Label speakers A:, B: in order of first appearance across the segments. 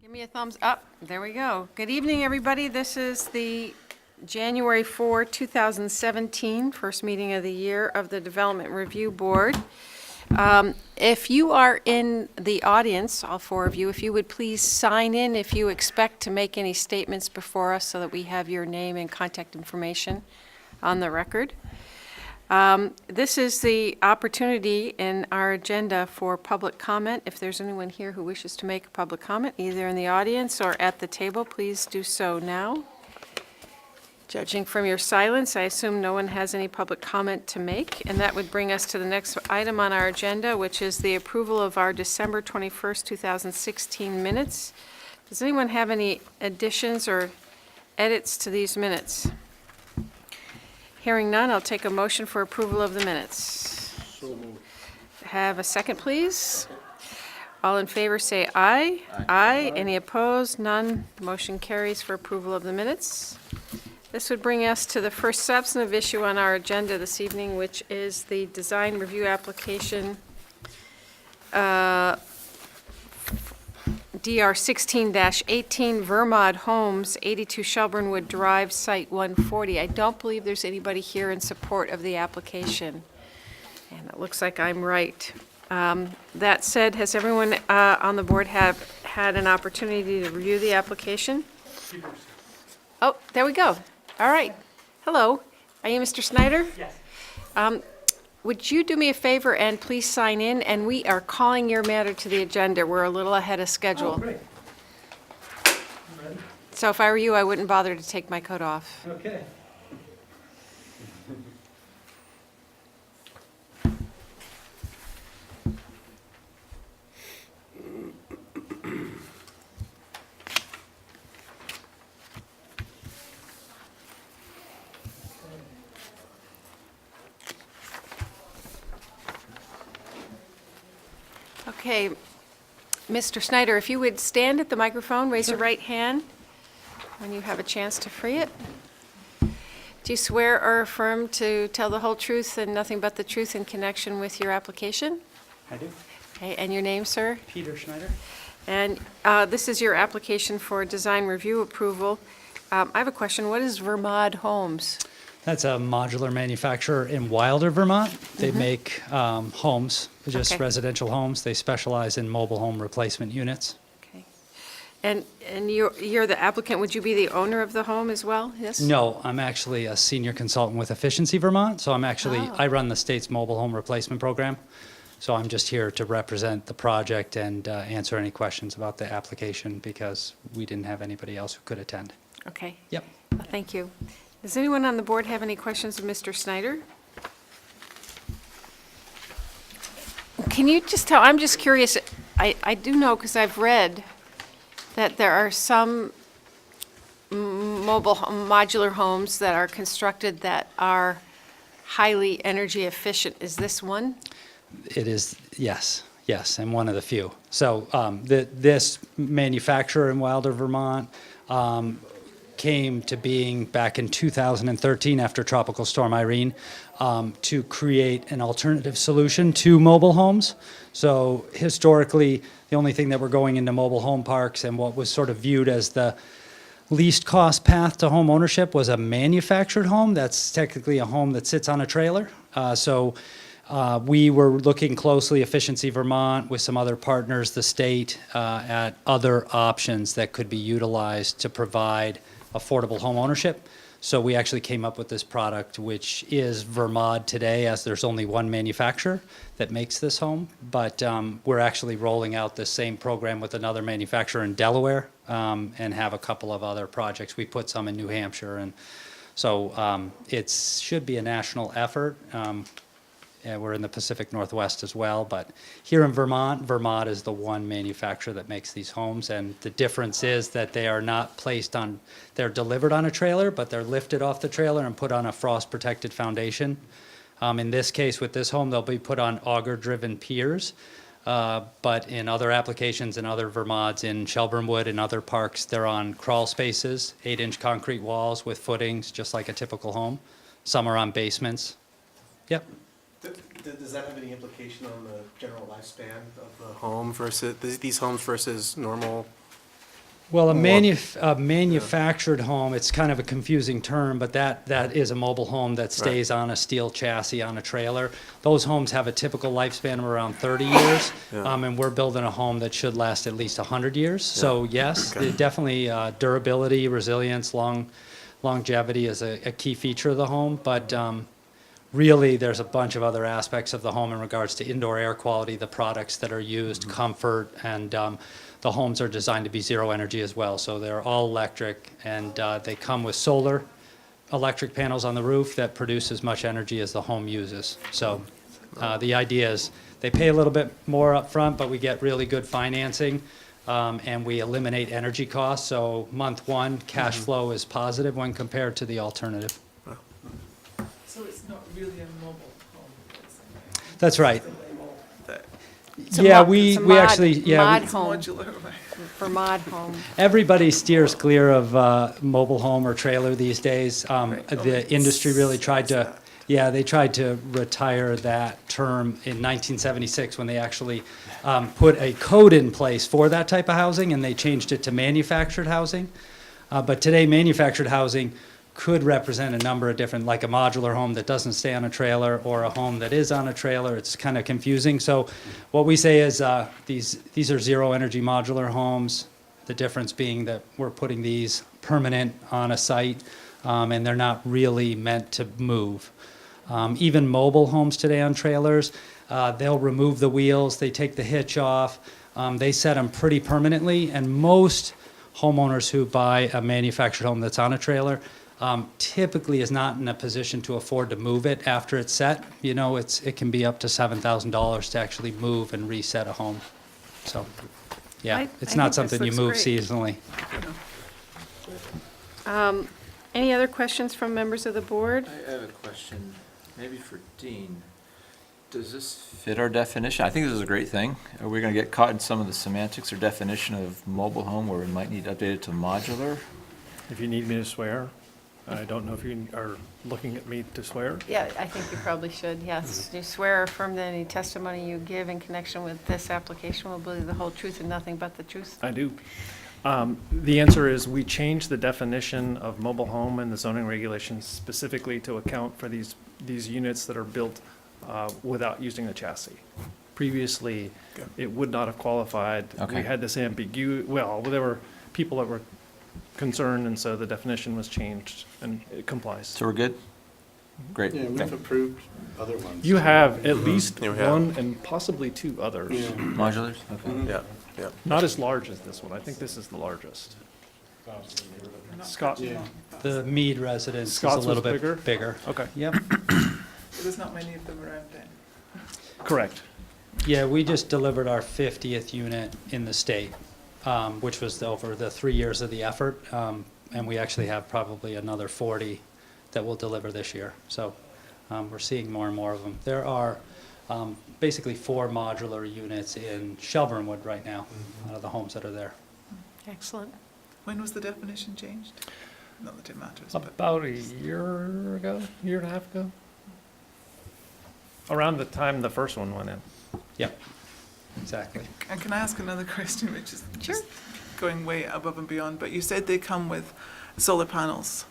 A: Give me a thumbs up. There we go. Good evening, everybody. This is the January 4, 2017, first meeting of the year of the Development Review Board. If you are in the audience, all four of you, if you would please sign in if you expect to make any statements before us so that we have your name and contact information on the record. This is the opportunity in our agenda for public comment. If there's anyone here who wishes to make a public comment, either in the audience or at the table, please do so now. Judging from your silence, I assume no one has any public comment to make, and that would bring us to the next item on our agenda, which is the approval of our December 21st, 2016 minutes. Does anyone have any additions or edits to these minutes? Hearing none, I'll take a motion for approval of the minutes.
B: So moved.
A: Have a second, please. All in favor say aye. Aye. Any opposed? None. Motion carries for approval of the minutes. This would bring us to the first substantive issue on our agenda this evening, which is the design review application DR 16-18 Vermont Homes, 82 Shelburne Wood Drive, Site 140. I don't believe there's anybody here in support of the application, and it looks like I'm right. That said, has everyone on the board have had an opportunity to review the application? Oh, there we go. All right. Hello. Are you Mr. Snyder?
C: Yes.
A: Would you do me a favor and please sign in? And we are calling your matter to the agenda. We're a little ahead of schedule.
C: Oh, great. I'm ready.
A: So if I were you, I wouldn't bother to take my coat off.
C: Okay.
A: Okay. Mr. Snyder, if you would stand at the microphone, raise your right hand when you have a chance to free it. Do you swear or affirm to tell the whole truth and nothing but the truth in connection with your application?
C: I do.
A: Okay, and your name, sir?
C: Peter Schneider.
A: And this is your application for design review approval. I have a question. What is Vermont Homes?
C: That's a modular manufacturer in Wilder, Vermont. They make homes, just
A: Okay.
C: residential homes. They specialize in mobile home replacement units.
A: Okay. And you're the applicant. Would you be the owner of the home as well? Yes?
C: No, I'm actually a senior consultant with Efficiency Vermont. So I run the state's mobile home replacement program. So I'm just here to represent the project and answer any questions about the application because we didn't have anybody else who could attend.
A: Okay.
C: Yep.
A: Well, thank you. Does anyone on the board have any questions of Mr. Snyder? Can you just tell, I'm just curious, I do know because I've read that there are some modular homes that are constructed that are highly energy efficient. Is this one?
C: It is, yes, and one of the few. So this manufacturer in Wilder, Vermont, came to being back in 2013 after Tropical Storm Irene to create an alternative solution to mobile homes. So historically, the only thing that were going into mobile home parks and what was sort of viewed as the least cost path to home ownership was a manufactured home. That's technically a home that sits on a trailer. We were looking closely, Efficiency Vermont, with some other partners, the state, at other options that could be utilized to provide affordable home ownership. So we actually came up with this product, which is Vermont today, as there's only one manufacturer that makes this home. But we're actually rolling out the same program with another manufacturer in Delaware and have a couple of other projects. We put some in New Hampshire. And so it should be a national effort. We're in the Pacific Northwest as well, but here in Vermont, Vermont is the one manufacturer that makes these homes, and the difference is that they are not placed on, they're delivered on a trailer, but they're lifted off the trailer and put on a frost-protected foundation. In this case, with this home, they'll be put on auger-driven piers, but in other applications in other Vermonts, in Shelburne Wood and other parks, they're on crawl spaces, 8-inch concrete walls with footings, just like a typical home. Some are on basements. Yep.
B: Does that have any implication on the general lifespan of the home versus, these homes versus normal
C: Well, a manufactured home, it's kind of a confusing term, but that is a mobile home that stays on a steel chassis on a trailer. Those homes have a typical lifespan of around 30 years, and we're building a home that should last at least 100 years. So yes, it definitely durability, resilience, longevity is a key feature of the home, but really there's a bunch of other aspects of the home in regards to indoor air quality, the products that are used, comfort, and the homes are designed to be zero energy as well, so they're all electric, and they come with solar electric panels on the roof that produce as much energy as the home uses. So the idea is they pay a little bit more up front, but we get really good financing, and we eliminate energy costs. So month one, cash flow is positive when compared to the alternative.
D: So it's not really a mobile home?
C: That's right.
A: It's a
C: Yeah,
A: mo-
C: we
A: it's a mod-
C: actually, yeah,
A: mod
C: we-
A: home,
D: Modular, right?
A: for mod home.
C: everybody steers clear of mobile home or trailer these days. The industry really tried to, they tried to retire that term in 1976 when they actually put a code in place for that type of housing, and they changed it to manufactured housing. But today, manufactured housing could represent a number of different, like a modular home that doesn't stay on a trailer or a home that is on a trailer. It's kind of confusing. So what we say is these are zero energy modular homes. The difference being that we're putting these permanent on a site, and they're not really meant to move. Even mobile homes today on trailers, they'll remove the wheels, they take the hitch off, they set them pretty permanently, and most homeowners who buy a manufactured home that's on a trailer typically is not in a position to afford to move it after it's set. You know, it can be up to $7,000 to actually move and reset a home. So, yeah,
A: I
C: it's
A: think
C: not
A: this
C: something you
A: looks
C: move
A: great.
C: seasonally.
A: Any other questions from members of the board?
E: I have a question, maybe for Dean. Does this fit our definition? I think this is a great thing. Are we going to get caught in some of the semantics or definition of mobile home where we might need to update it to modular?
F: If you need me to swear, I don't know if you are looking at me to swear.
A: Yeah, I think you probably should, yes. Do you swear or affirm that any testimony you give in connection with this application will be the whole truth and nothing but the truth?
F: I do. The answer is we changed the definition of mobile home in the zoning regulations specifically to account for these units that are built without using the chassis. Previously, it would not have qualified.
E: Okay.
F: We had this ambiguity, well, there were people that were concerned, and so the definition was changed, and it complies.
E: So we're good? Great.
B: Yeah, we've approved other ones.
F: You have at least
G: Yeah, we have.
F: one and possibly two others.
E: Modulars? Okay.
G: Yeah, yeah.
F: Not as large as this one. I think this is the largest. Scott,
B: Yeah.
C: The Mead residence is a
F: Scott's
C: little
F: was
C: bit bigger.
F: okay,
C: Yep.
D: So there's not many of them around then?
F: correct.
C: Yeah, we just delivered our 50th unit in the state, which was over the 3 years of the effort. And we actually have probably another 40 that we'll deliver this year. So we're seeing more and more of them. There are basically 4 modular units in Shelburne Wood right now, out of the homes that are there.
A: Excellent.
D: When was the definition changed? Not that it matters, but
F: About a year ago, year and a half ago. Around the time the first one went in.
C: Yep, exactly.
D: and can I ask another question, which is
A: Sure.
D: just going way above and beyond, but you said they come with solar panels,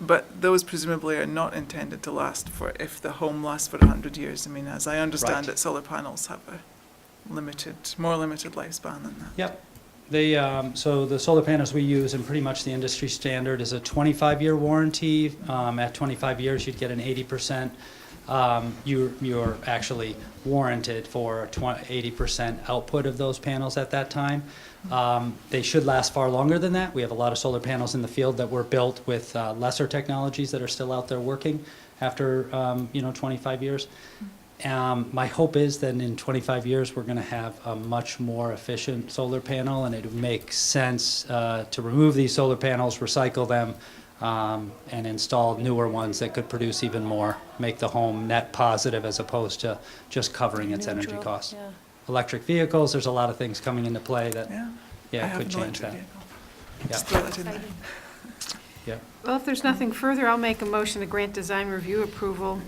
D: but those presumably are not intended to last for, if the home lasts for 100 years. I mean, as I understand
C: Right.
D: it, solar panels have a more limited lifespan than that.
C: Yep. They, so the solar panels we use, and pretty much the industry standard, is a 25-year warranty. At 25 years, you'd get an 80%. You're actually warranted for 80% output of those panels at that time. They should last far longer than that. We have a lot of solar panels in the field that were built with lesser technologies that are still out there working after 25 years. My hope is that in 25 years, we're going to have a much more efficient solar panel, and it would make sense to remove these solar panels, recycle them, and install newer ones that could produce even more, make the home net positive as opposed to just covering its energy
A: Neutral,
C: costs.
A: yeah.
C: Electric vehicles, there's a lot of things coming into play that,
D: I
C: yeah,
D: have
C: could
D: an
C: change
D: electric
C: that.
D: vehicle.
C: Yeah,
D: Just throw that in there.
C: yeah.
A: Well, if there's nothing further, I'll make a motion to grant design review approval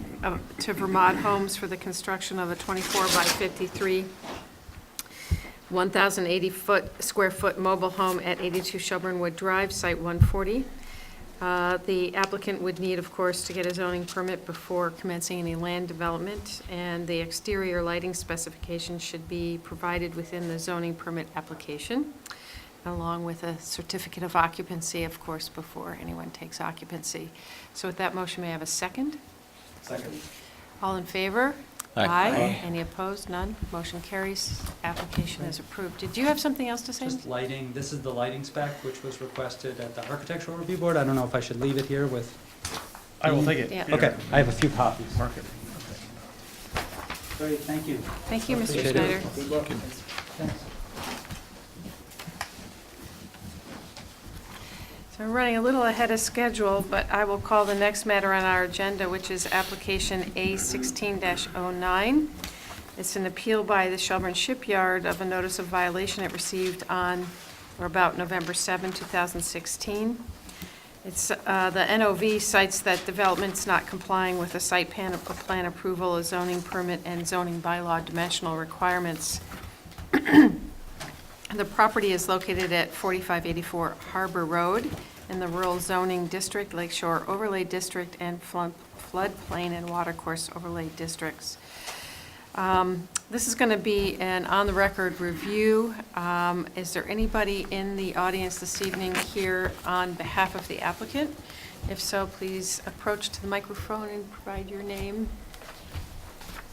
A: to Vermont Homes for the construction of a 24 by 53 square foot mobile home at 82 Shelburne Wood Drive, Site 140. The applicant would need, of course, to get a zoning permit before commencing any land development, and the exterior lighting specifications should be provided within the zoning permit application, along with a certificate of occupancy, of course, before anyone takes occupancy. So with that motion, may I have a second?
B: Second.
A: All in favor?
E: Aye.
A: Any opposed? None? Motion carries. Application is approved. Did you have something else to say?
C: Just lighting, this is the lighting spec, which was requested at the Architectural Review Board. I don't know if I should leave it here with.
F: I will take it.
A: Yeah.
C: Okay, I have a few copies.
F: Mark it.
C: Great, thank you.
A: Thank you, Mr.
C: Appreciate it.
A: Schneider.
B: Good luck.
C: Thanks.
A: So we're running a little ahead of schedule, but I will call the next matter on our agenda, which is application A16-09. It's an appeal by the Shelburne Shipyard of a notice of violation it received on or about November 7, 2016. It's, the NOV cites that development's not complying with the site plan approval, a zoning permit, and zoning bylaw dimensional requirements. The property is located at 4584 Harbor Road in the Rural Zoning District, Lakeshore Overlay District, and Floodplain and Watercourse Overlay Districts. This is going to be an on-the-record review. Is there anybody in the audience this evening here on behalf of the applicant? If so, please approach to the microphone and provide your name.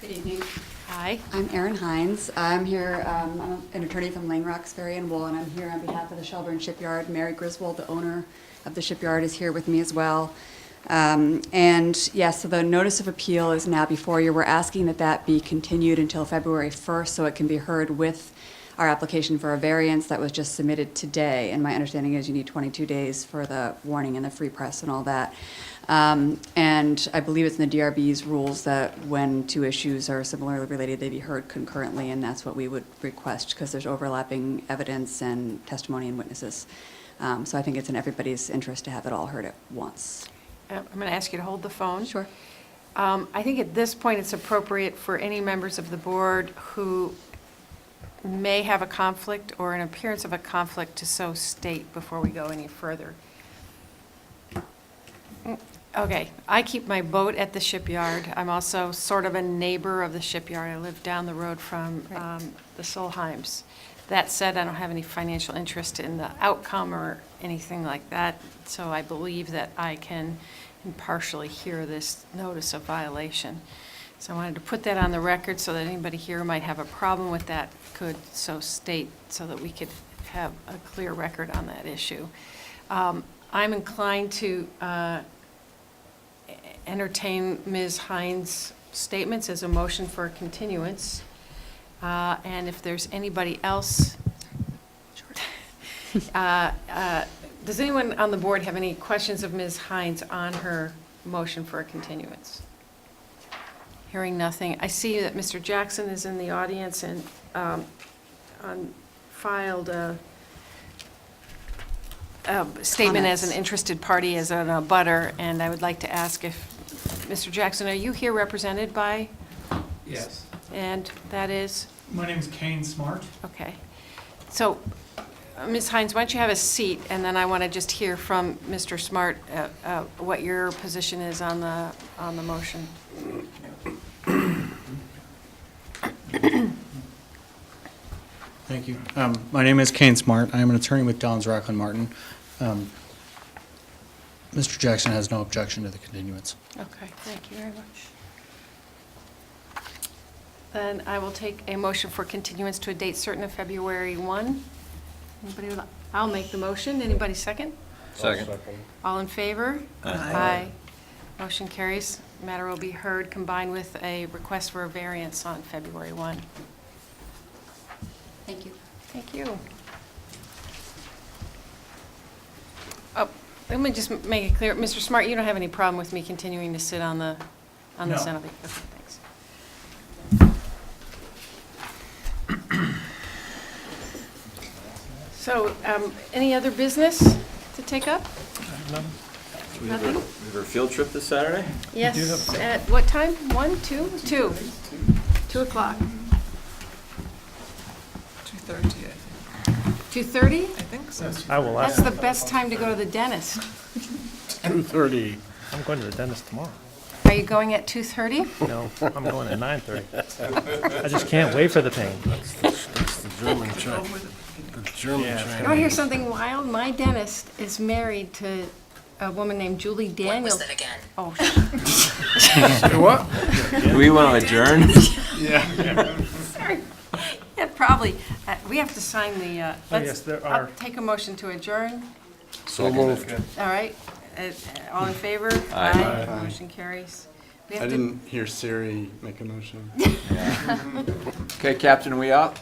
G: Good evening.
A: Hi.
G: I'm Erin Hines. I'm here, I'm an attorney from Lane Roxbury and Wool, and I'm here on behalf of the Shelburne Shipyard. Mary Griswold, the owner of the shipyard, is here with me as well. And yes, so the notice of appeal is now before you. We're asking that that be continued until February 1st so it can be heard with our application for a variance that was just submitted today. And my understanding is you need 22 days for the warning and the free press and all that. And I believe it's in the DRB's rules that when two issues are similarly related, they be heard concurrently, and that's what we would request because there's overlapping evidence and testimony and witnesses. So I think it's in everybody's interest to have it all heard at once.
A: I'm going to ask you to hold the phone.
G: Sure.
A: I think at this point, it's appropriate for any members of the board who may have a conflict or an appearance of a conflict to so state before we go any further. Okay, I keep my boat at the shipyard. I'm also sort of a neighbor of the shipyard. I live down the road from the Solheims. That said, I don't have any financial interest in the outcome or anything like that, so I believe that I can impartially hear this notice of violation. So I wanted to put that on the record so that anybody here might have a problem with that could so state, so that we could have a clear record on that issue. I'm inclined to entertain Ms. Hines' statements as a motion for a continuance. And if there's anybody else, does anyone on the board have any questions of Ms. Hines on her motion for a continuance? Hearing nothing. I see that Mr. Jackson is in the audience and filed a statement as an interested party, as an abutter, and I would like to ask if, Mr. Jackson, are you here represented by?
H: Yes.
A: And that is?
H: My name is Kane Smart.
A: Okay. So, Ms. Hines, why don't you have a seat, and then I want to just hear from Mr. Smart what your position is on the motion.
H: Thank you. My name is Kane Smart. I am an attorney with Dons Rockland Martin. Mr. Jackson has no objection to the continuance.
A: Okay, thank you very much. Then I will take a motion for continuance to a date certain of February 1. Anybody? I'll make the motion. Anybody second?
E: Second.
A: All in favor?
D: Aye.
A: Motion carries. Matter will be heard combined with a request for a variance on February 1.
G: Thank you.
A: Thank you. Oh, let me just make it clear. Mr. Smart, you don't have any problem with me continuing to sit on the
H: No.
A: Senate? Okay, thanks. So, any other business to take up?
E: We have
A: Nothing?
E: a field trip this Saturday?
A: Yes, at what time? 1, 2? 2. 2 o'clock.
D: 2:30.
A: 2:30?
D: I think so.
F: I will
A: That's
F: ask.
A: the best time to go to the dentist.
B: 2:30.
F: I'm going to the dentist tomorrow.
A: Are you going at 2:30?
F: No, I'm going at 9:30. I just can't wait for the pain.
B: It's the German check. The German
F: Yeah, it's
B: check.
A: You want to hear something wild? My dentist is married to a woman named Julie Daniels. When was that again? Oh,
B: What?
E: Do we want to adjourn?
A: sorry. Yeah, probably. We have to sign the,
F: yes,
A: let's,
F: there
A: I'll
F: are.
A: take a motion to adjourn.
B: So moved.
A: All right. All in favor?
E: Aye.
A: Motion carries. We
B: I
A: have to
B: didn't hear Siri make a motion.
E: Okay, Captain, we out?